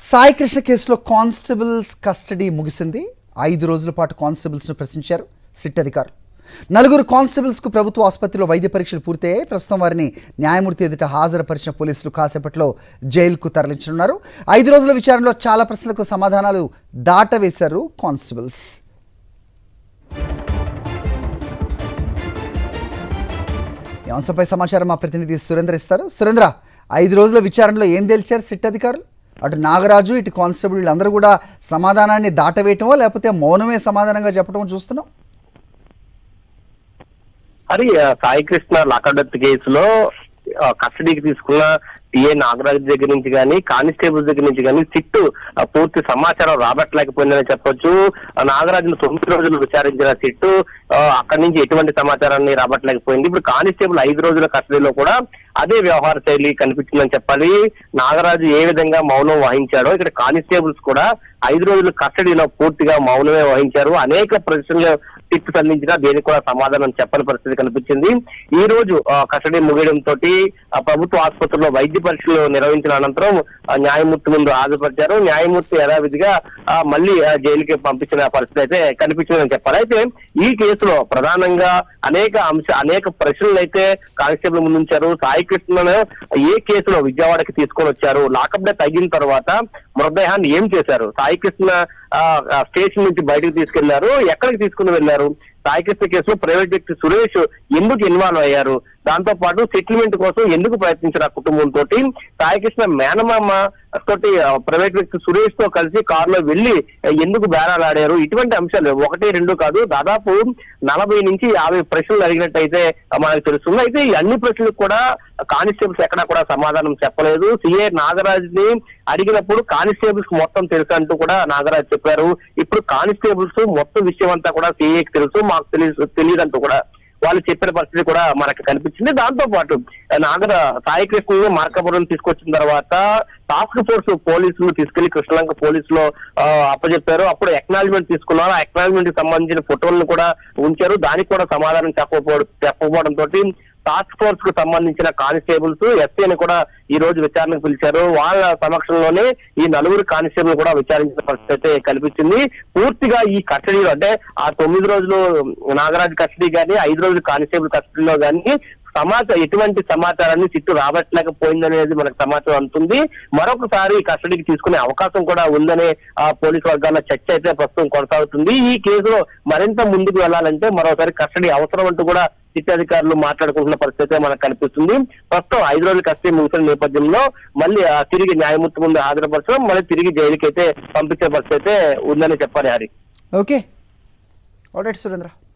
సాయి కృష్ణ కేసులో constables custody ముగిసింది. 5 రోజుల పాటు కానిస్టేబుల్స్ను ప్రశ్నించారు సిట్ అధికారులు. 4 కానిస్టేబుల్స్కు ప్రభుత్వ ఆసుపత్రిలో వైద్య పరీక్షలు పూర్తయ్యాయి. ప్రస్తుతం వారిని న్యాయమూర్తి ఎదుట హాజరుపరిచిన పోలీసులు కాసేపట్లో జైలుకు తరలించనున్నారు. 5 రోజుల విచారణలో చాలా ప్రశ్నలకు సమాధానాలు దాటవేశారు కానిస్టేబుల్స్. ఈ అంశంపై సమాచారం మా ప్రతినిధి సురేంద్ర ఇస్తారు. సురేంద్ర, 5 రోజుల విచారణలో ఏం తేల్చారు సిట్ అధికారులు? అటు నాగరాజు ఇటు కానిస్టేబుల్ వీళ్ళందరూ కూడా సమాధానాన్ని దాటవేయటమో లేకపోతే మౌనమే సమాధానంగా చెప్పటమో చూస్తున్నాం. అది సాయి కృష్ణ లాకడెత్ కేసులో కస్టడీకి తీసుకున్న టిఏ నాగరాజు దగ్గర నుంచి కానీ కానిస్టేబుల్ దగ్గర నుంచి కానీ సిట్టు పూర్తి సమాచారం రాబట్టలేకపోయిందని చెప్పొచ్చు. నాగరాజును 9 రోజులు విచారించిన సిట్టు అక్కడి నుంచి ఎటువంటి సమాచారాన్ని రాబట్టలేకపోయింది. ఇప్పుడు కానిస్టేబుల్ 5 రోజుల కస్టడీలో కూడా అదే వ్యవహార శైలి కనిపించిందని చెప్పాలి. నాగరాజు ఏ విధంగా మౌనం వహించాడో ఇక్కడ కానిస్టేబుల్స్ కూడా 5 రోజుల కస్టడీలో పూర్తిగా మౌనమే వహించారు. అనేక ప్రశ్నలు సిట్ సంధించినా దేనికి కూడా సమాధానం చెప్పని పరిస్థితి కనిపించింది. ఈ రోజు కస్టడీ ముగియడంతో ప్రభుత్వ ఆసుపత్రిలో వైద్య పరీక్షలు నిర్వహించిన అనంతరం న్యాయమూర్తి ముందు హాజరుపరిచారు. న్యాయమూర్తి యథావిధిగా మళ్ళీ జైలుకి పంపించిన పరిస్థితి అయితే కనిపించిందని చెప్పాలి. అయితే ఈ కేసులో ప్రధానంగా అనేక ప్రశ్నలు అయితే కానిస్టేబుల్ ముందుంచారు. సాయి కృష్ణను ఏ కేసులో విజయవాడకి తీసుకొని వచ్చారు, లాకప్ డెత్ అయిన తర్వాత మృతదేహాన్ని ఏం చేశారు, సాయి కృష్ణ స్టేషన్ నుంచి బయటకు తీసుకెళ్లారు, ఎక్కడికి తీసుకుని వెళ్లారు, సాయి కృష్ణ కేసులో ప్రైవేట్ వ్యక్తి సురేష్ ఎందుకు ఇన్వాల్వ్ అయ్యారు, దాంతో పాటు సెటిల్మెంట్ కోసం ఎందుకు ప్రయత్నించారు ఆ కుటుంబంతో, సాయి కృష్ణ మేనమామ తోటి ప్రైవేట్ వ్యక్తి సురేష్ తో కలిసి కారులో వెళ్లి ఎందుకు బేరాలాడారు, ఇటువంటి అంశాలు 1, 2 కాదు దాదాపు 40 నుంచి 50 ప్రశ్నలు అడిగినట్టయితే మనకు తెలుస్తుంది. అయితే ఈ అన్ని ప్రశ్నలకు కూడా కానిస్టేబుల్స్ ఎక్కడా కూడా సమాధానం చెప్పలేదు. సిఏ నాగరాజ్ ని అడిగినప్పుడు కానిస్టేబుల్స్ మొత్తం తెలుసు అంటూ కూడా నాగరాజ్ చెప్పారు. ఇప్పుడు కానిస్టేబుల్స్ మొత్తం విషయం అంతా కూడా సిఏకి తెలుసు, మాకు తెలియదంటూ కూడా వాళ్ళు చెప్పిన పరిస్థితి కూడా మనకు కనిపించింది. దాంతో పాటు సాయి కృష్ణ మార్కాపురం తీసుకొచ్చిన తర్వాత టాస్క్ ఫోర్స్ పోలీసులు తీసుకెళ్లి కృష్ణలంక పోలీసులో అప్పచెప్పారు. అప్పుడు ఎక్నాలజ్మెంట్ తీసుకున్నారు. ఆ ఎక్నాలజ్మెంట్ కి సంబంధించిన ఫోటోలను కూడా ఉంచారు. దానికి కూడా సమాధానం చెప్పకపోవడంతో టాస్క్ ఫోర్స్ కు సంబంధించిన కానిస్టేబుల్స్ ఎస్పీని కూడా ఈ రోజు విచారణకు పిలిచారు. వాళ్ళ సమక్షంలోనే ఈ 4 కానిస్టేబుల్ కూడా విచారించిన పరిస్థితి అయితే కనిపించింది. పూర్తిగా ఈ కస్టడీలో అంటే ఆ 9 రోజులు నాగరాజు కస్టడీ కానీ 5 రోజులు కానిస్టేబుల్ కస్టడీలో కానీ ఎటువంటి సమాచారాన్ని సిట్టు రాబట్టలేకపోయిందనేది మనకు సమాచారం అందుతుంది. మరొకసారి కస్టడీకి తీసుకునే అవకాశం కూడా ఉందనే పోలీసు వర్గాల చర్చ అయితే ప్రస్తుతం కొనసాగుతుంది. ఈ కేసులో మరింత ముందుకు వెళ్లాలంటే మరోసారి కస్టడీ అవసరం అంటూ కూడా సిట్ అధికారులు మాట్లాడుకుంటున్న పరిస్థితి మనకు కనిపిస్తుంది. ప్రస్తుతం 5 రోజుల కస్టడీ ముగిసిన నేపథ్యంలో మళ్ళీ తిరిగి న్యాయమూర్తి ముందు హాజరుపరచడం, మళ్ళీ తిరిగి జైలుకి అయితే పంపించే పరిస్థితి అయితే ఉందని చెప్పాలి. హరి. Okay, alright Surendra.